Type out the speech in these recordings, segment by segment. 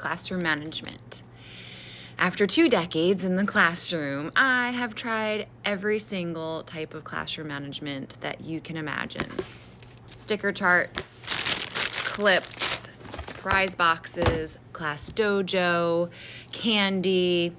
classroom management. After 2 decades in the classroom, I have tried every single type of classroom management that you can imagine. Sticker charts, clips, prize boxes, class dojo, candy,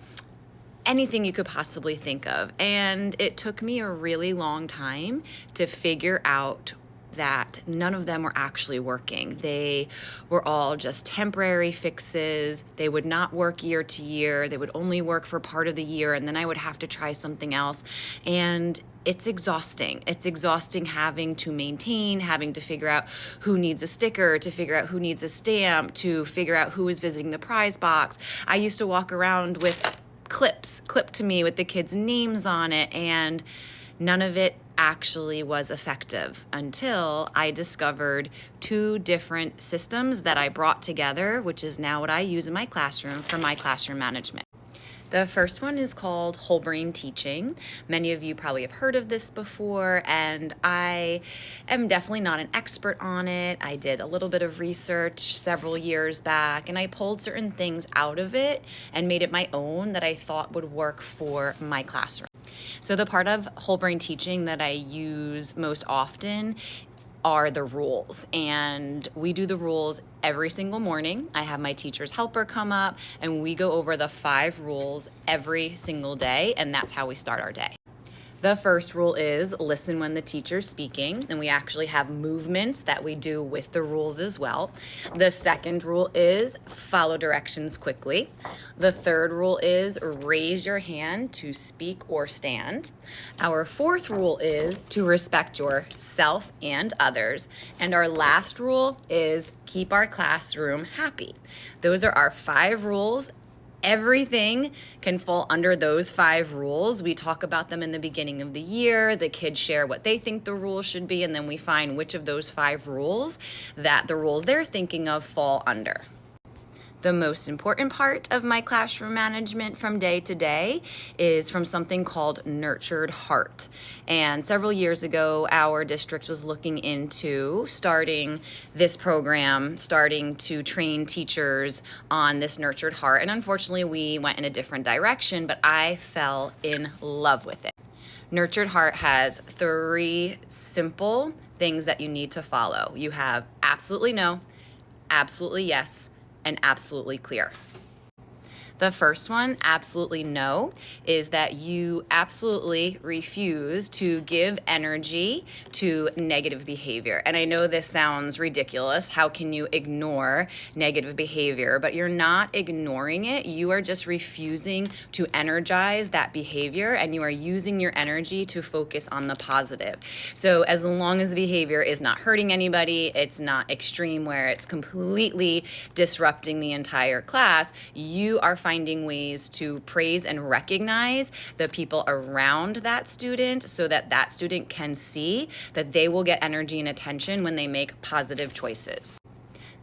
anything you could possibly think of. And it took me a really long time to figure out that none of them were actually working. They were all just temporary fixes. They would not work year to year. They would only work for part of the year, and then I would have to try something else. And it's exhausting. It's exhausting having to maintain, having to figure out who needs a sticker, to figure out who needs a stamp, to figure out who is visiting the prize box. I used to walk around with clips clipped to me with the kids' names on it, and none of it actually was effective until I discovered 2 different systems that I brought together, which is now what I use in my classroom for my classroom management. The first one is called whole brain teaching. Many of you probably have heard of this before, and I am definitely not an expert on it. I did a little bit of research several years back, and I pulled certain things out of it and made it my own that I thought would work for my classroom. So the part of whole brain teaching that I use most often are the rules, and we do the rules every single morning. I have my teacher's helper come up and we go over the 5 rules every single day, and that's how we start our day. The first rule is listen when the teacher's speaking, and we actually have movements that we do with the rules as well. The second rule is follow directions quickly. The third rule is raise your hand to speak or stand. Our fourth rule is to respect yourself and others. And our last rule is keep our classroom happy. Those are our 5 rules. Everything can fall under those 5 rules. We talk about them in the beginning of the year. The kids share what they think the rules should be, and then we find which of those 5 rules that the rules they're thinking of fall under. The most important part of my classroom management from day to day is from something called Nurtured Heart. And several years ago, our district was looking into starting this program, starting to train teachers on this Nurtured Heart. And unfortunately, we went in a different direction, but I fell in love with it. Nurtured Heart has 3 simple things that you need to follow. You have absolutely no, absolutely yes, and absolutely clear. The first one, absolutely no, is that you absolutely refuse to give energy to negative behavior. And I know this sounds ridiculous. How can you ignore negative behavior? But you're not ignoring it. You are just refusing to energize that behavior, and you are using your energy to focus on the positive. So as long as the behavior is not hurting anybody, it's not extreme where it's completely disrupting the entire class, you are finding ways to praise and recognize the people around that student so that that student can see that they will get energy and attention when they make positive choices.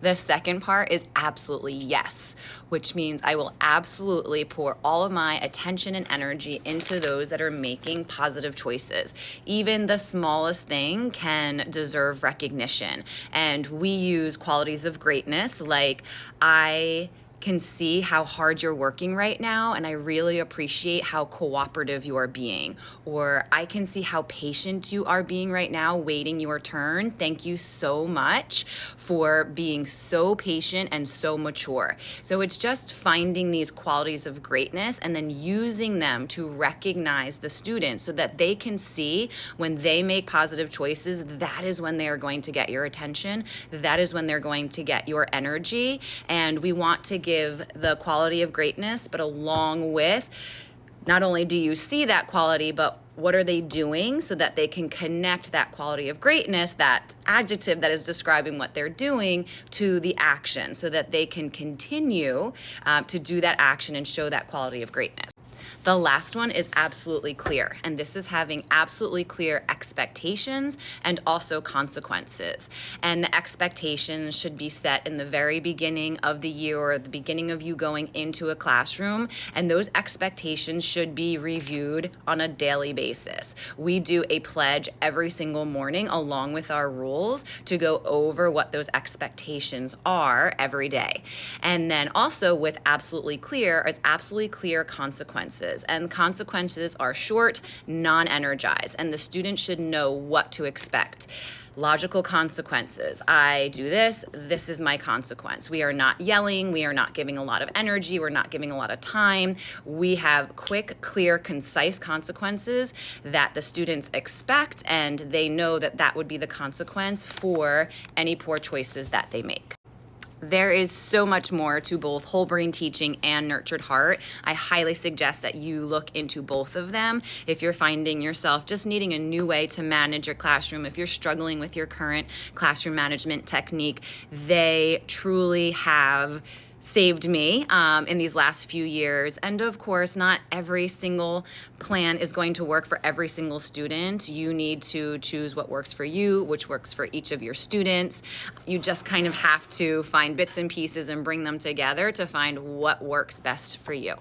The second part is absolutely yes, which means I will absolutely pour all of my attention and energy into those that are making positive choices. Even the smallest thing can deserve recognition. And we use qualities of greatness like I can see how hard you're working right now, and I really appreciate how cooperative you are being. Or I can see how patient you are being right now, waiting your turn. Thank you so much for being so patient and so mature. So it's just finding these qualities of greatness and then using them to recognize the students so that they can see when they make positive choices, that is when they are going to get your attention. That is when they're going to get your energy. And we want to give the quality of greatness, but along with not only do you see that quality, but what are they doing so that they can connect that quality of greatness, that adjective that is describing what they're doing, to the action so that they can continue to do that action and show that quality of greatness. The last one is absolutely clear, and this is having absolutely clear expectations and also consequences. And the expectations should be set in the very beginning of the year or the beginning of you going into a classroom, and those expectations should be reviewed on a daily basis. We do a pledge every single morning along with our rules to go over what those expectations are every day. And then also with absolutely clear is absolutely clear consequences. And consequences are short, non-energized, and the student should know what to expect. Logical consequences. I do this, this is my consequence. We are not yelling, we are not giving a lot of energy, we're not giving a lot of time. We have quick, clear, concise consequences that the students expect, and they know that that would be the consequence for any poor choices that they make. There is so much more to both whole brain teaching and nurtured heart. I highly suggest that you look into both of them. If you're finding yourself just needing a new way to manage your classroom, if you're struggling with your current classroom management technique, they truly have saved me in these last few years. And of course, not every single plan is going to work for every single student. You need to choose what works for you, which works for each of your students. You just kind of have to find bits and pieces and bring them together to find what works best for you.